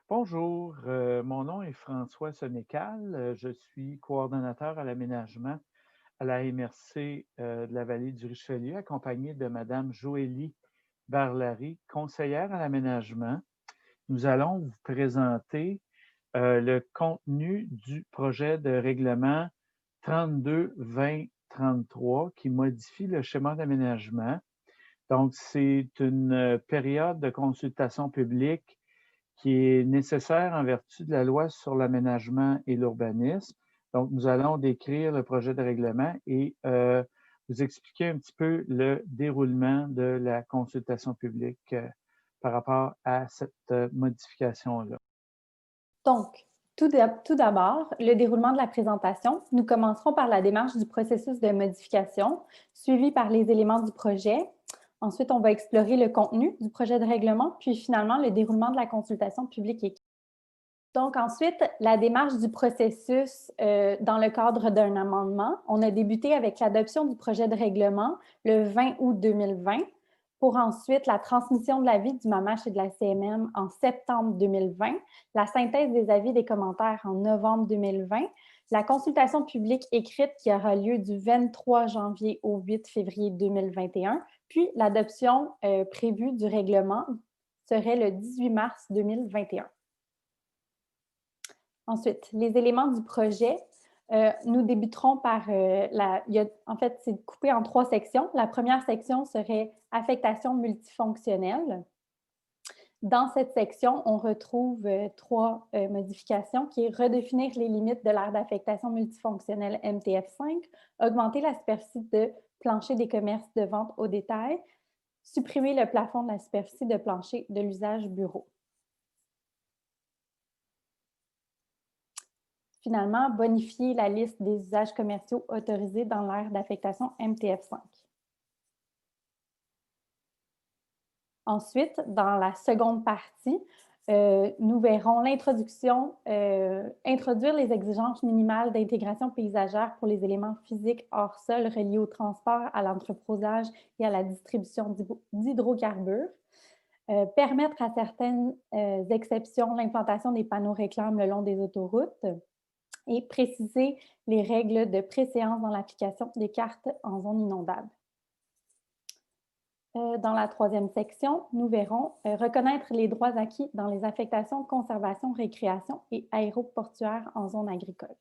Bonjour, mon nom est François Sénécal. Je suis coordonnateur à l'aménagement à la MRC de la vallée du Richelieu, accompagné de Madame Joélie Barlary, conseillère à l'aménagement. Nous allons vous présenter le contenu du projet de règlement 32-20-33 qui modifie le schéma d'aménagement. Donc, c'est une période de consultation publique qui est nécessaire en vertu de la loi sur l'aménagement et l'urbanisme. Donc, nous allons décrire le projet de règlement et vous expliquer un petit peu le déroulement de la consultation publique par rapport à cette modification-là. Donc, tout d'abord, le déroulement de la présentation. Nous commencerons par la démarche du processus de modification, suivi par les éléments du projet. Ensuite, on va explorer le contenu du projet de règlement, puis finalement, le déroulement de la consultation publique. Donc, ensuite, la démarche du processus dans le cadre d'un amendement. On a débuté avec l'adoption du projet de règlement le 20 août 2020, pour ensuite la transmission de l'avis du MAMACH et de la CMM en septembre 2020, la synthèse des avis et des commentaires en novembre 2020, la consultation publique écrite qui aura lieu du 23 janvier au 8 février 2021, puis l'adoption prévue du règlement serait le 18 mars 2021. Ensuite, les éléments du projet. Nous débuterons par en fait, c'est coupé en 3 sections. La première section serait affectation multifonctionnelle. Dans cette section, on retrouve 3 modifications qui est redéfinir les limites de l'aire d'affectation multifonctionnelle MTF5, augmenter la superficie de plancher des commerces de vente au détail, supprimer le plafond de la superficie de plancher de l'usage bureau. Finalement, bonifier la liste des usages commerciaux autorisés dans l'aire d'affectation MTF5. Ensuite, dans la seconde partie, nous verrons introduire les exigences minimales d'intégration paysagère pour les éléments physiques hors sol reliés au transport, à l'entreposage et à la distribution d'hydrocarbures. Permettre à certaines exceptions l'implantation des panneaux réclames le long des autoroutes et préciser les règles de préséance dans l'application des cartes en zone inondable. Dans la troisième section, nous verrons reconnaître les droits acquis dans les affectations conservation, récréation et aéroportuaires en zone agricole.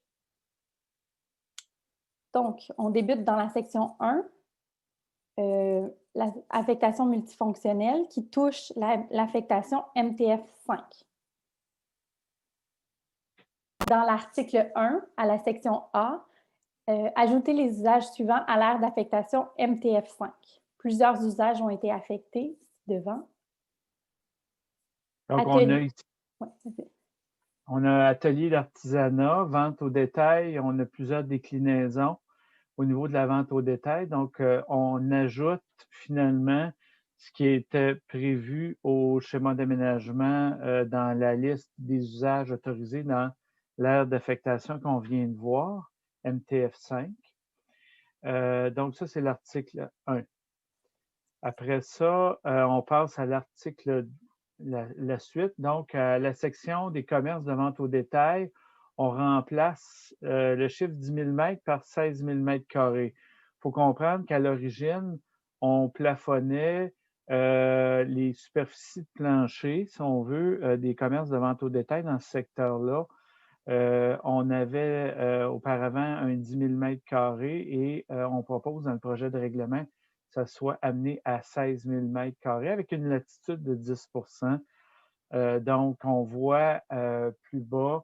Donc, on débute dans la section 1, l'affectation multifonctionnelle qui touche l'affectation MTF5. Dans l'article 1, à la section A, ajouter les usages suivants à l'aire d'affectation MTF5. Plusieurs usages ont été affectés devant. Donc, on a atelier d'artisanat, vente au détail, on a plusieurs déclinaisons au niveau de la vente au détail. Donc, on ajoute finalement ce qui était prévu au schéma d'aménagement dans la liste des usages autorisés dans l'aire d'affectation qu'on vient de voir, MTF5. Donc, ça, c'est l'article 1. Après ça, on passe à l'article, la suite. Donc, à la section des commerces de vente au détail, on remplace le chiffre 10 000 mètres par 16 000 mètres carrés. Il faut comprendre qu'à l'origine, on plafonnait les superficies de plancher, si on veut, des commerces de vente au détail dans ce secteur-là. On avait auparavant un 10 000 mètres carrés et on propose dans le projet de règlement que ça soit amené à 16 000 mètres carrés avec une latitude de 10 donc, on voit plus bas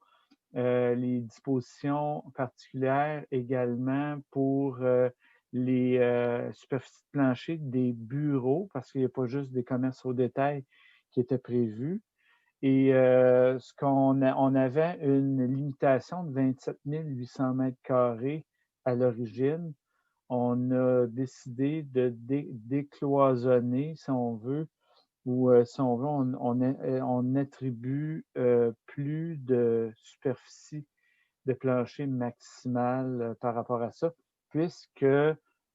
les dispositions particulières également pour les superficies de plancher des bureaux, parce qu'il n'y a pas juste des commerces au détail qui étaient prévus. Et on avait une limitation de 27 800 mètres carrés à l'origine. On a décidé de décloisonner, si on veut, ou si on veut, on attribue plus de superficie de plancher maximale par rapport à ça, puisque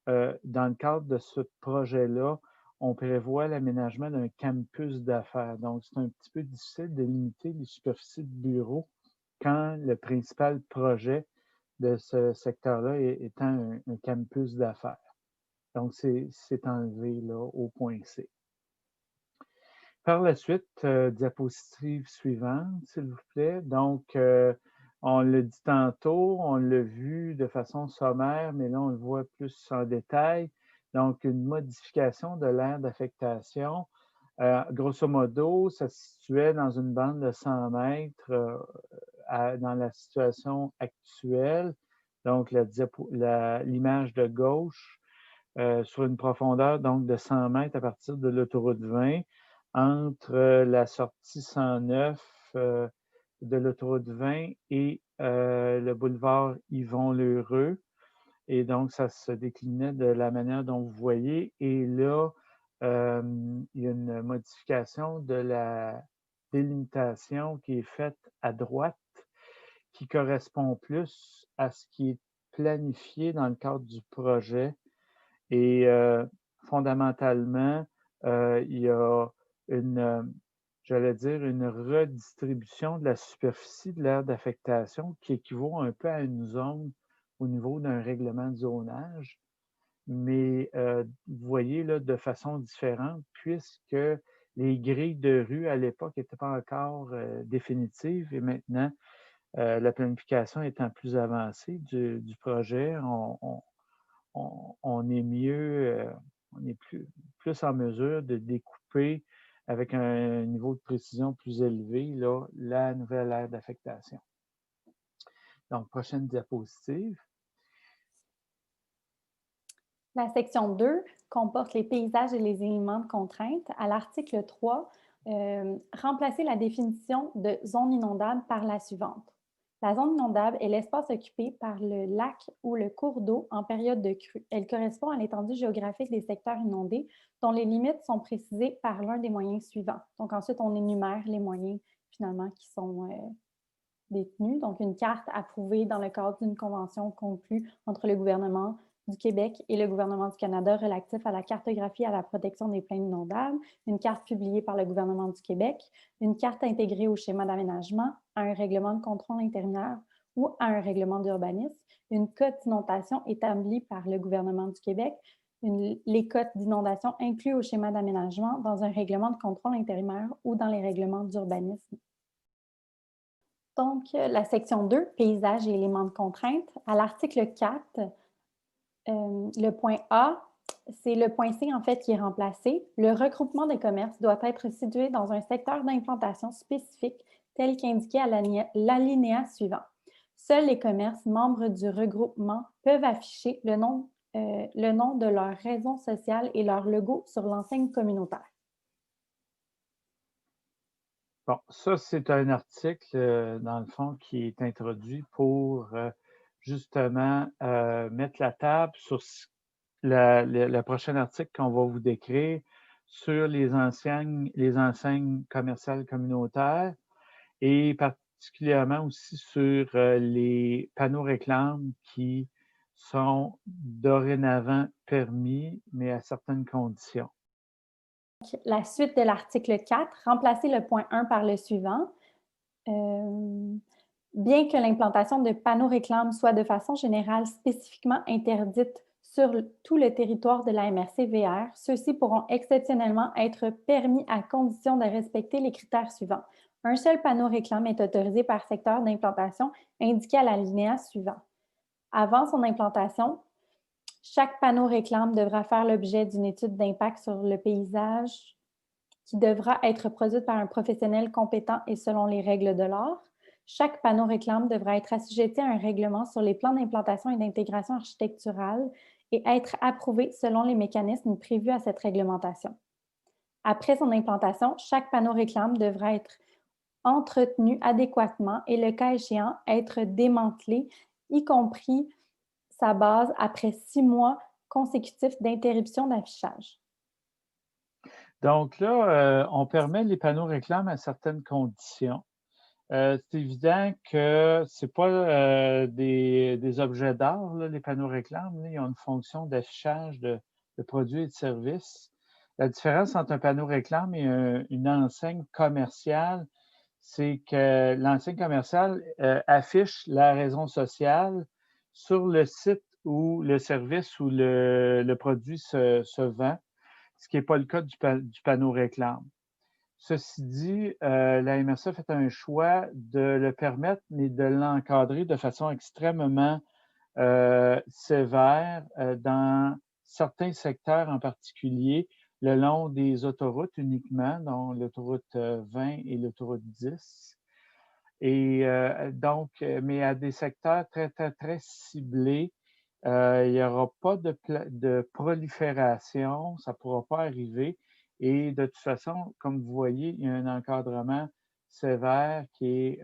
dans le cadre de ce projet-là, on prévoit l'aménagement d'un campus d'affaires. Donc, c'est un petit peu difficile de limiter les superficies de bureaux quand le principal projet de ce secteur-là étant un campus d'affaires. Donc, c'est enlevé là, au point C. Par la suite, diapositive suivante, s'il vous plaît. Donc, on l'a dit tantôt, on l'a vu de façon sommaire, mais là, on le voit plus en détail. Donc, une modification de l'aire d'affectation. Grosso modo, ça se situait dans une bande de 100 mètres dans la situation actuelle. Donc, l'image de gauche sur une profondeur donc, de 100 mètres à partir de l'autoroute 20 entre la sortie 109 de l'autoroute 20 et le boulevard Yvon-Lheureux. Et donc, ça se déclinait de la manière dont vous voyez. Et là, il y a une modification de la délimitation qui est faite à droite, qui correspond plus à ce qui est planifié dans le cadre du projet. Et fondamentalement, il y a j'allais dire, une redistribution de la superficie de l'aire d'affectation qui équivaut un peu à une zone au niveau d'un règlement de zonage. Mais vous voyez là, de façon différente, puisque les grilles de rue à l'époque n'étaient pas encore définitives et maintenant, la planification étant plus avancée du projet, on est mieux, on est plus en mesure de découper avec un niveau de précision plus élevé là, la nouvelle aire d'affectation. Donc, prochaine diapositive. La section 2 comporte les paysages et les éléments de contrainte. À l'article 3, remplacer la définition de zone inondable par la suivante. La zone inondable est l'espace occupé par le lac ou le cours d'eau en période de crue. Elle correspond à l'étendue géographique des secteurs inondés dont les limites sont précisées par l'un des moyens suivants. Donc ensuite, on énumère les moyens finalement qui sont détenus. Donc une carte approuvée dans le cadre d'une convention conclue entre le gouvernement du Québec et le gouvernement du Canada relatif à la cartographie et à la protection des plaines inondables, une carte publiée par le gouvernement du Québec, une carte intégrée au schéma d'aménagement, à un règlement de contrôle intérieur ou à un règlement d'urbanisme, une cote d'inondation établie par le gouvernement du Québec, les cotes d'inondation inclus au schéma d'aménagement dans un règlement de contrôle intérieur ou dans les règlements d'urbanisme. Donc, la section 2, paysages et éléments de contrainte. À l'article 4, le point A, c'est le point C en fait qui est remplacé. Le regroupement des commerces doit être situé dans un secteur d'implantation spécifique tel qu'indiqué à l'alinéa suivant. Seuls les commerces membres du regroupement peuvent afficher le nom de leur raison sociale et leur logo sur l'enseigne communautaire. Bon, ça, c'est un article, dans le fond, qui est introduit pour justement mettre la table sur le prochain article qu'on va vous décrire sur les enseignes commerciales communautaires et particulièrement aussi sur les panneaux réclames qui sont dorénavant permis, mais à certaines conditions. La suite de l'article 4, remplacer le point 1 par le suivant. Bien que l'implantation de panneaux réclames soit de façon générale spécifiquement interdite sur tout le territoire de la MRC-VR, ceux-ci pourront exceptionnellement être permis à condition de respecter les critères suivants. Un seul panneau réclame est autorisé par secteur d'implantation indiqué à l'alinéa suivant. Avant son implantation, chaque panneau réclame devra faire l'objet d'une étude d'impact sur le paysage qui devra être produite par un professionnel compétent et selon les règles de l'art. Chaque panneau réclame devra être assujetti à un règlement sur les plans d'implantation et d'intégration architecturale et être approuvé selon les mécanismes prévus à cette réglementation. Après son implantation, chaque panneau réclame devra être entretenu adéquatement et, le cas échéant, être démantelé, y compris sa base après 6 mois consécutifs d'interruption d'affichage. Donc là, on permet les panneaux réclames à certaines conditions. C'est évident que ce n'est pas des objets d'art, les panneaux réclames. Là, ils ont une fonction d'affichage de produits et de services. La différence entre un panneau réclame et une enseigne commerciale, c'est que l'enseigne commerciale affiche la raison sociale sur le site où le service ou le produit se vend, ce qui n'est pas le cas du panneau réclame. Ceci dit, la MRC a fait un choix de le permettre, mais de l'encadrer de façon extrêmement sévère dans certains secteurs en particulier, le long des autoroutes uniquement, dont l'autoroute 20 et l'autoroute 10. Et donc, mais à des secteurs très, très, très ciblés, il n'y aura pas de prolifération, ça ne pourra pas arriver. Et de toute façon, comme vous voyez, il y a un encadrement sévère qui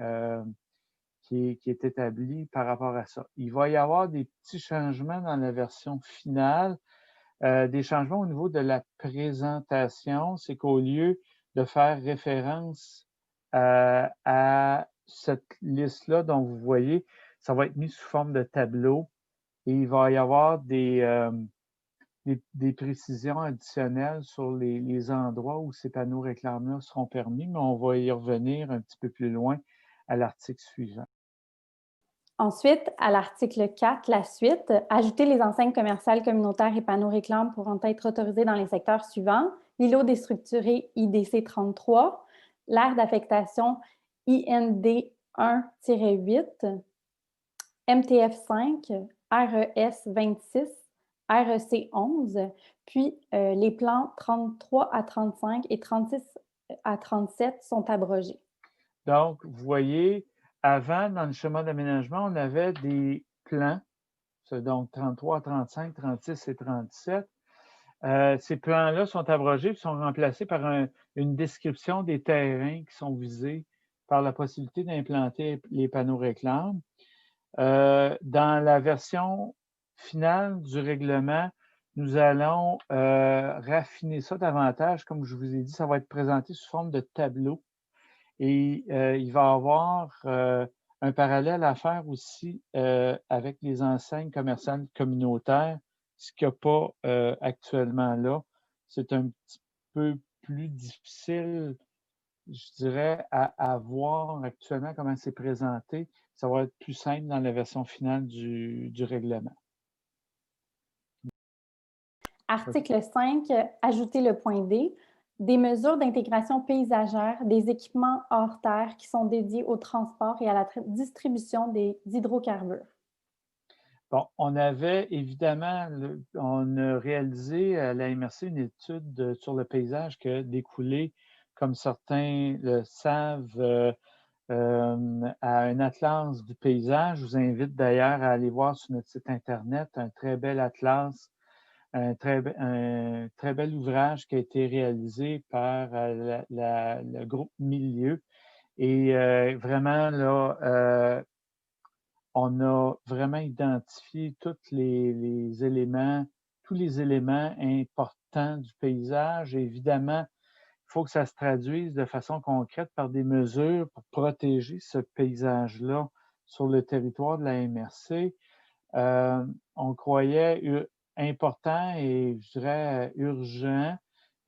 est établi par rapport à ça. Il va y avoir des petits changements dans la version finale, des changements au niveau de la présentation. C'est qu'au lieu de faire référence à cette liste-là dont vous voyez, ça va être mis sous forme de tableau et il va y avoir des précisions additionnelles sur les endroits où ces panneaux réclames-là seront permis, mais on va y revenir un petit peu plus loin à l'article suivant. Ensuite, à l'article 4, la suite, ajouter les enseignes commerciales communautaires et panneaux réclames pourront être autorisés dans les secteurs suivants: l'îlot déstructuré IDC 33, l'aire d'affectation IND 1-8, MTF 5, RES 26, REC 11, puis les plans 33 à 35 et 36 à 37 sont abrogés. Donc, vous voyez, avant, dans le schéma d'aménagement, on avait des plans, donc 33, 35, 36 et 37. Ces plans-là sont abrogés et sont remplacés par une description des terrains qui sont visés par la possibilité d'implanter les panneaux réclames. Dans la version finale du règlement, nous allons raffiner ça davantage. Comme je vous ai dit, ça va être présenté sous forme de tableau. Et il va y avoir un parallèle à faire aussi avec les enseignes commerciales communautaires, ce qu'il n'y a pas actuellement là. C'est un petit peu plus difficile, je dirais, à voir actuellement comment c'est présenté. Ça va être plus simple dans la version finale du règlement. Article 5, ajouter le point D. Des mesures d'intégration paysagère des équipements hors terre qui sont dédiés au transport et à la distribution d'hydrocarbures. Bon, on avait évidemment, on a réalisé à la MRC une étude sur le paysage qui a découlé, comme certains le savent, à un atlas du paysage. Je vous invite d'ailleurs à aller voir sur notre site Internet un très bel atlas, un très bel ouvrage qui a été réalisé par le groupe Milieu. Et vraiment, là, on a vraiment identifié tous les éléments importants du paysage. Et évidemment, il faut que ça se traduise de façon concrète par des mesures pour protéger ce paysage-là sur le territoire de la MRC. On croyait important et, je dirais, urgent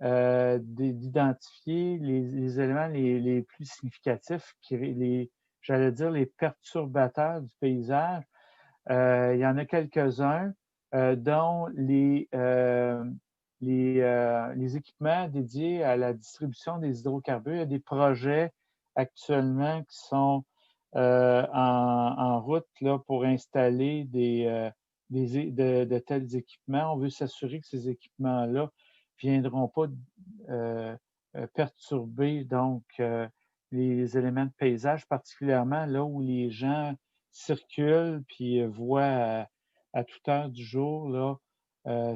d'identifier les éléments les plus significatifs, j'allais dire les perturbateurs du paysage. Il y en a quelques-uns, dont les équipements dédiés à la distribution des hydrocarbures. Il y a des projets actuellement qui sont en route là, pour installer de tels équipements. On veut s'assurer que ces équipements-là ne viendront pas perturber donc les éléments de paysage, particulièrement là où les gens circulent puis voient à toute heure du jour là,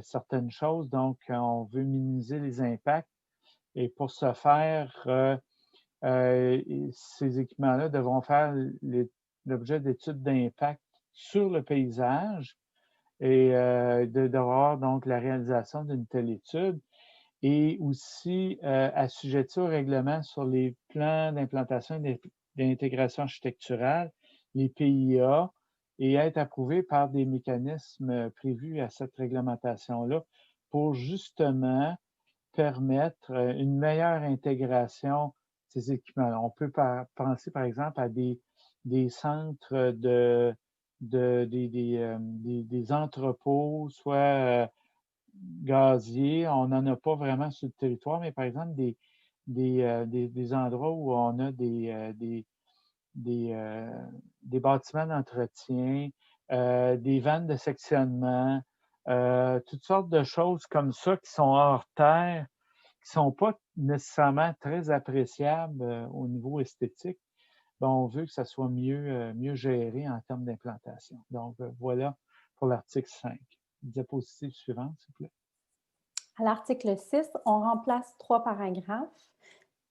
certaines choses. Donc, on veut minimiser les impacts. Et pour ce faire, ces équipements-là devront faire l'objet d'études d'impact sur le paysage et d'avoir donc la réalisation d'une telle étude et aussi assujettis au règlement sur les plans d'implantation et d'intégration architecturale, les PIA, et être approuvé par des mécanismes prévus à cette réglementation-là pour justement permettre une meilleure intégration de ces équipements. On peut penser, par exemple, à des centres des entrepôts, soit gaziers. On n'en a pas vraiment sur le territoire, mais par exemple, des endroits où on a des bâtiments d'entretien, des vannes de sectionnement, toutes sortes de choses comme ça qui sont hors terre, qui ne sont pas nécessairement très appréciables au niveau esthétique. Ben, on veut que ça soit mieux géré en termes d'implantation. Donc, voilà pour l'article 5. Diapositive suivante, s'il vous plaît. À l'article 6, on remplace 3 paragraphes.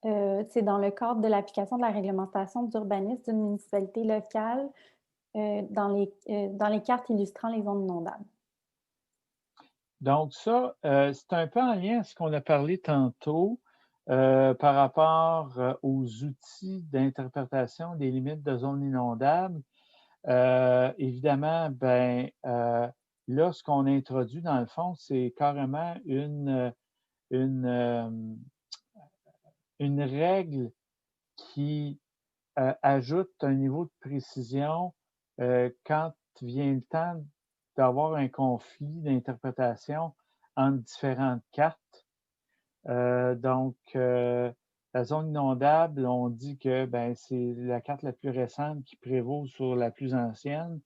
C'est dans le cadre de l'application de la réglementation d'urbanisme d'une municipalité locale dans les cartes illustrant les zones inondables. Donc, ça, c'est un peu en lien avec ce qu'on a parlé tantôt par rapport aux outils d'interprétation des limites de zones inondables. Évidemment, ben, là, ce qu'on introduit, dans le fond, c'est carrément une règle qui ajoute un niveau de précision quand vient le temps d'avoir un conflit d'interprétation entre différentes cartes. Donc, la zone inondable, on dit que ben, c'est la carte la plus récente qui prévaut sur la plus ancienne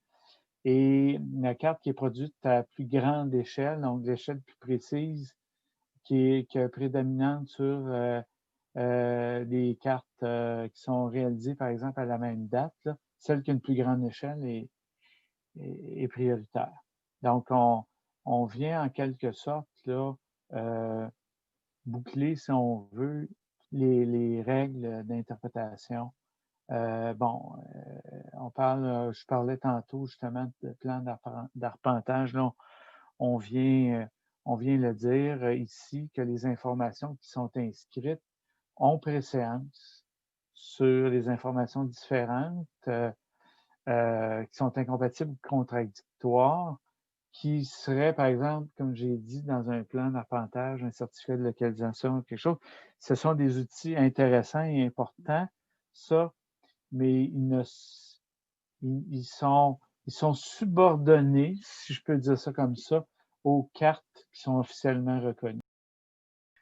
et la carte qui est produite à plus grande échelle, donc l'échelle plus précise, qui est prédominante sur des cartes qui sont réalisées, par exemple, à la même date. Là, celle qui a une plus grande échelle est prioritaire. Donc, on vient en quelque sorte là, boucler, si on veut, les règles d'interprétation. Je parlais tantôt justement de plan d'arpentage. Là, on vient le dire ici que les informations qui sont inscrites ont préséance sur les informations différentes qui sont incompatibles ou contradictoires, qui seraient, par exemple, comme j'ai dit, dans un plan d'arpentage, un certificat de localisation, quelque chose. Ce sont des outils intéressants et importants, ça, mais ils sont subordonnés, si je peux dire ça comme ça, aux cartes qui sont officiellement reconnues.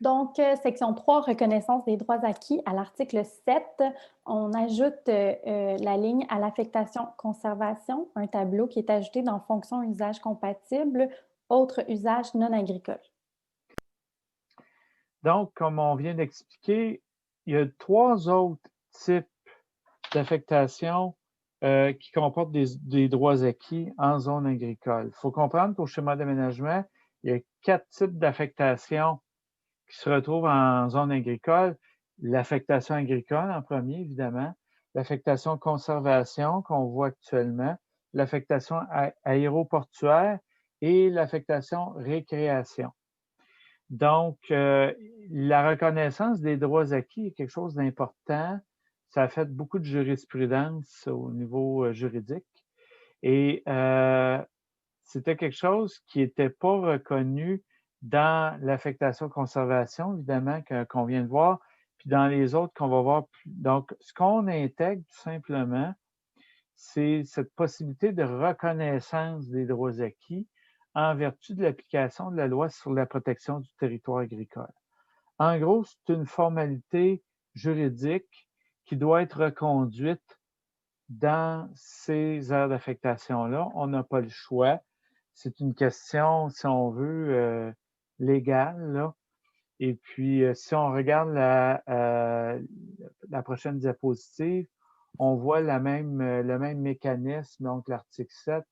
Donc, section 3, reconnaissance des droits acquis. À l'article 7, on ajoute la ligne à l'affectation-conservation, un tableau qui est ajouté dans fonction usage compatible, autres usages non agricoles. Donc, comme on vient d'expliquer, il y a 3 autres types d'affectation qui comportent des droits acquis en zone agricole. Il faut comprendre qu'au schéma d'aménagement, il y a 4 types d'affectation qui se retrouvent en zone agricole. L'affectation agricole en premier, évidemment, l'affectation conservation qu'on voit actuellement, l'affectation aéroportuaire et l'affectation récréation. Donc, la reconnaissance des droits acquis est quelque chose d'important. Ça a fait beaucoup de jurisprudence au niveau juridique. Et c'était quelque chose qui n'était pas reconnu dans l'affectation-conservation, évidemment, qu'on vient de voir, puis dans les autres qu'on va voir plus. Donc, ce qu'on intègre tout simplement, c'est cette possibilité de reconnaissance des droits acquis en vertu de l'application de la loi sur la protection du territoire agricole. En gros, c'est une formalité juridique qui doit être reconduite dans ces aires d'affectation-là. On n'a pas le choix. C'est une question, si on veut, légale, là. Et puis, si on regarde la prochaine diapositive, on voit le même mécanisme, donc l'article 7,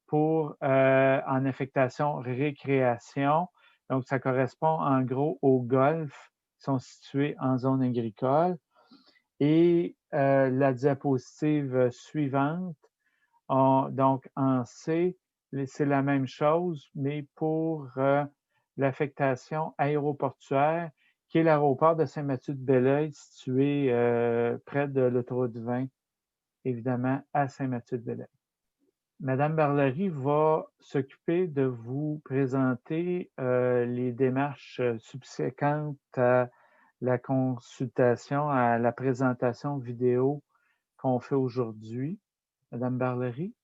pour en affectation récréation. Donc, ça correspond en gros aux golfs qui sont situés en zone agricole. Et la diapositive suivante, donc en C, c'est la même chose, mais pour l'affectation aéroportuaire, qui est l'aéroport de Saint-Mathieu-de-Belleuil, situé près de l'autoroute 20, évidemment, à Saint-Mathieu-de-Belleuil. Madame Barlary va s'occuper de vous présenter les démarches subséquentes à la consultation, à la présentation vidéo qu'on fait aujourd'hui. Madame Barlary?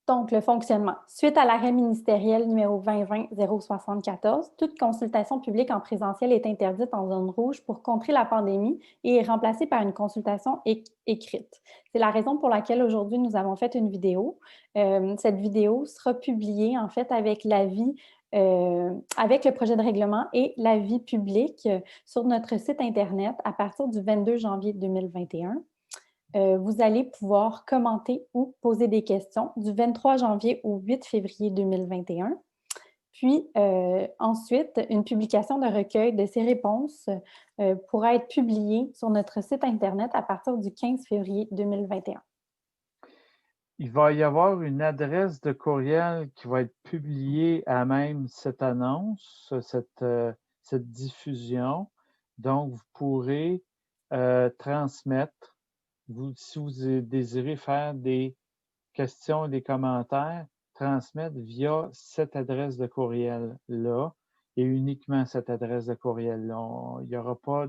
Donc, le fonctionnement. Suite à l'arrêt ministériel numéro 2020-074, toute consultation publique en présentiel est interdite en zone rouge pour contrer la pandémie et est remplacée par une consultation écrite. C'est la raison pour laquelle aujourd'hui, nous avons fait une vidéo. Cette vidéo sera publiée, en fait, avec l'avis avec le projet de règlement et l'avis public sur notre site Internet à partir du 22 janvier 2021. Vous allez pouvoir commenter ou poser des questions du 23 janvier au 8 février 2021. Puis ensuite, une publication de recueil de ces réponses pourra être publiée sur notre site Internet à partir du 15 février 2021. Il va y avoir une adresse de courriel qui va être publiée à même cette annonce, cette diffusion. Donc, vous pourrez transmettre, si vous désirez faire des questions et des commentaires, transmettre via cette adresse de courriel-là et uniquement cette adresse de courriel-là. Il n'y aura pas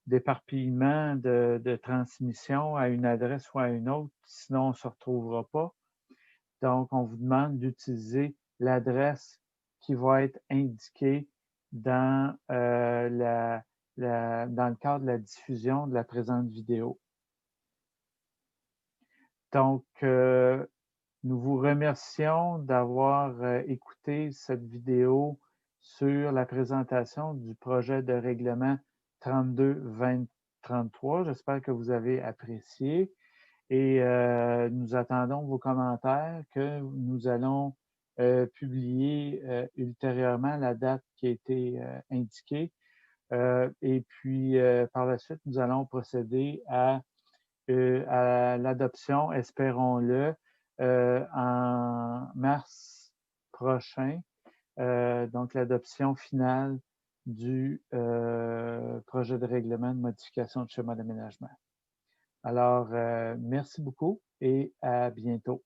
d'éparpillement de transmission à une adresse ou à une autre, sinon on ne se retrouvera pas. Donc, on vous demande d'utiliser l'adresse qui va être indiquée dans, dans le cadre de la diffusion de la présente vidéo. Donc, nous vous remercions d'avoir écouté cette vidéo sur la présentation du projet de règlement 32-2033. J'espère que vous avez apprécié et nous attendons vos commentaires que nous allons publier ultérieurement la date qui a été indiquée. Et puis, par la suite, nous allons procéder à l'adoption, espérons-le, en mars prochain, donc l'adoption finale du projet de règlement de modification de schéma d'aménagement. Alors, merci beaucoup et à bientôt.